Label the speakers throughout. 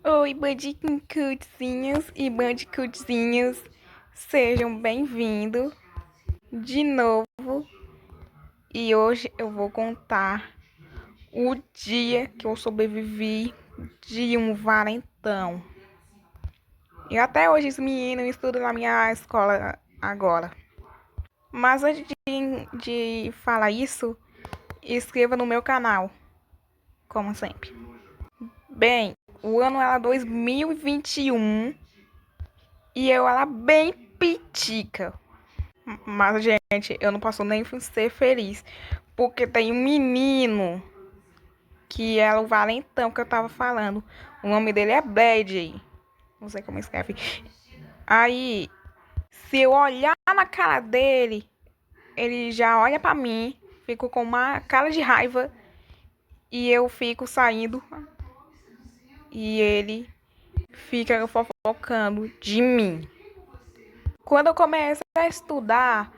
Speaker 1: Oi, bandicutzinhos e bandicutzinhos, sejam bem-vindos de novo. E hoje eu vou contar o dia que eu sobrevivi de um valentão. E até hoje esse menino estuda na minha escola agora. Mas antes de falar isso, inscreva no meu canal, como sempre. Bem, o ano era 2021 e eu era bem pitica. Mas, gente, eu não posso nem ser feliz. Porque tem um menino que é o valentão que eu tava falando. O nome dele é Brad. Não sei como escreve. Aí, se eu olhar na cara dele, ele já olha pra mim, fico com uma cara de raiva e eu fico saindo e ele fica fofocando de mim. Quando eu começo a estudar,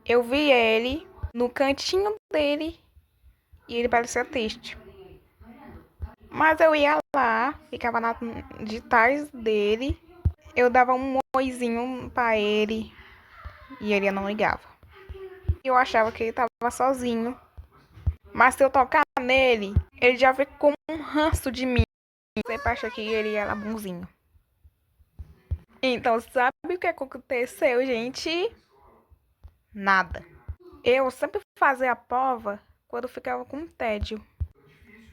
Speaker 1: eu vi ele no cantinho dele e ele parecia triste. Mas eu ia lá, ficava de trás dele, eu dava um oizinho pra ele e ele não ligava. Eu achava que ele tava sozinho. Mas se eu tocar nele, ele já fica com um ranço de mim. Sempre acha que ele era bonzinho. Então, sabe o que aconteceu, gente? Nada. Eu sempre fazia a prova quando eu ficava com tédio.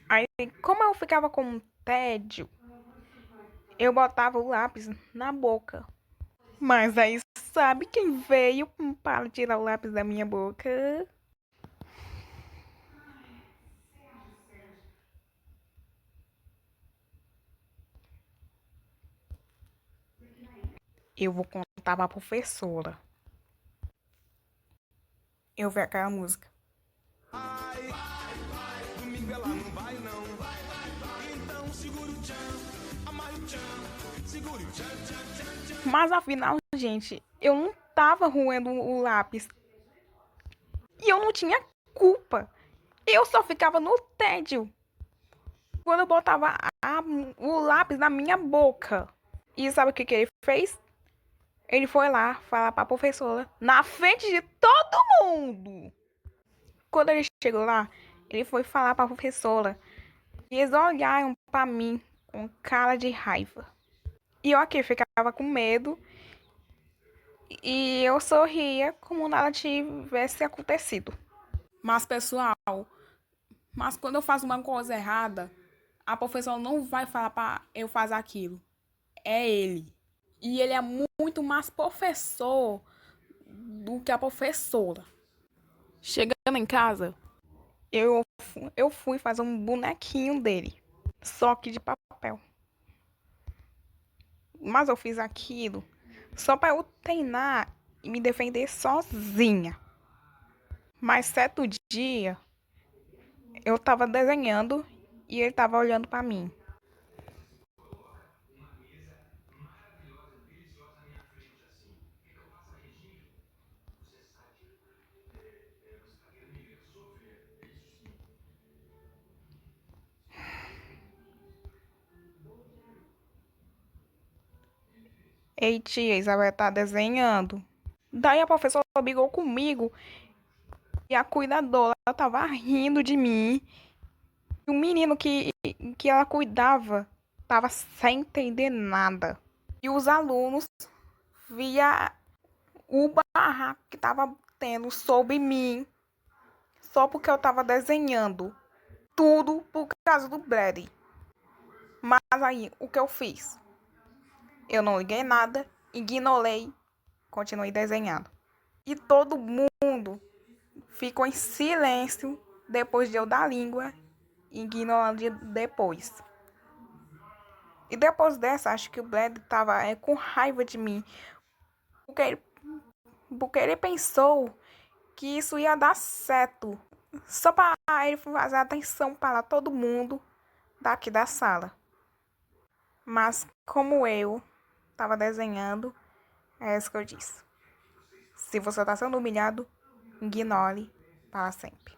Speaker 1: Aí, como eu ficava com tédio, eu botava o lápis na boca. Mas aí sabe quem veio para tirar o lápis da minha boca? Eu vou contar pra professora. Eu vi aquela música. Ai, domingo ela não vai não. Então segura o tchan, amarre o tchan, segure o tchan, tchan, tchan. Mas afinal, gente, eu não tava roendo o lápis. E eu não tinha culpa. Eu só ficava no tédio. Quando eu botava o lápis na minha boca. E sabe o que ele fez? Ele foi lá falar pra professora na frente de todo mundo. Quando ele chegou lá, ele foi falar pra professora. E eles olharam pra mim com cara de raiva. E eu aqui ficava com medo. E eu sorria como nada tivesse acontecido. Mas, pessoal, quando eu faço uma coisa errada, a professora não vai falar pra eu fazer aquilo. É ele. E ele é muito mais professor do que a professora. Chegando em casa, eu, eu fui fazer um bonequinho dele, só que de papel. Mas eu fiz aquilo só para eu treinar e me defender sozinha. Mas certo dia, eu tava desenhando e ele tava olhando para mim. Ei, tia, Isabel tá desenhando. Daí a professora brigou comigo e a cuidadora tava rindo de mim. E o menino que ela cuidava tava sem entender nada. E os alunos via o barraco que tava tendo sobre mim só porque eu tava desenhando. Tudo por causa do Brady. Mas aí, o que eu fiz? Eu não liguei nada, ignorei, continuei desenhando. E todo mundo ficou em silêncio depois de eu dar a língua, ignorando depois. E depois dessa, acho que o Brad tava com raiva de mim. Porque ele, porque ele pensou que isso ia dar certo. Só para ele fazer atenção para todo mundo daqui da sala. Mas como eu tava desenhando, é isso que eu disse. Se você tá sendo humilhado, ignore para sempre.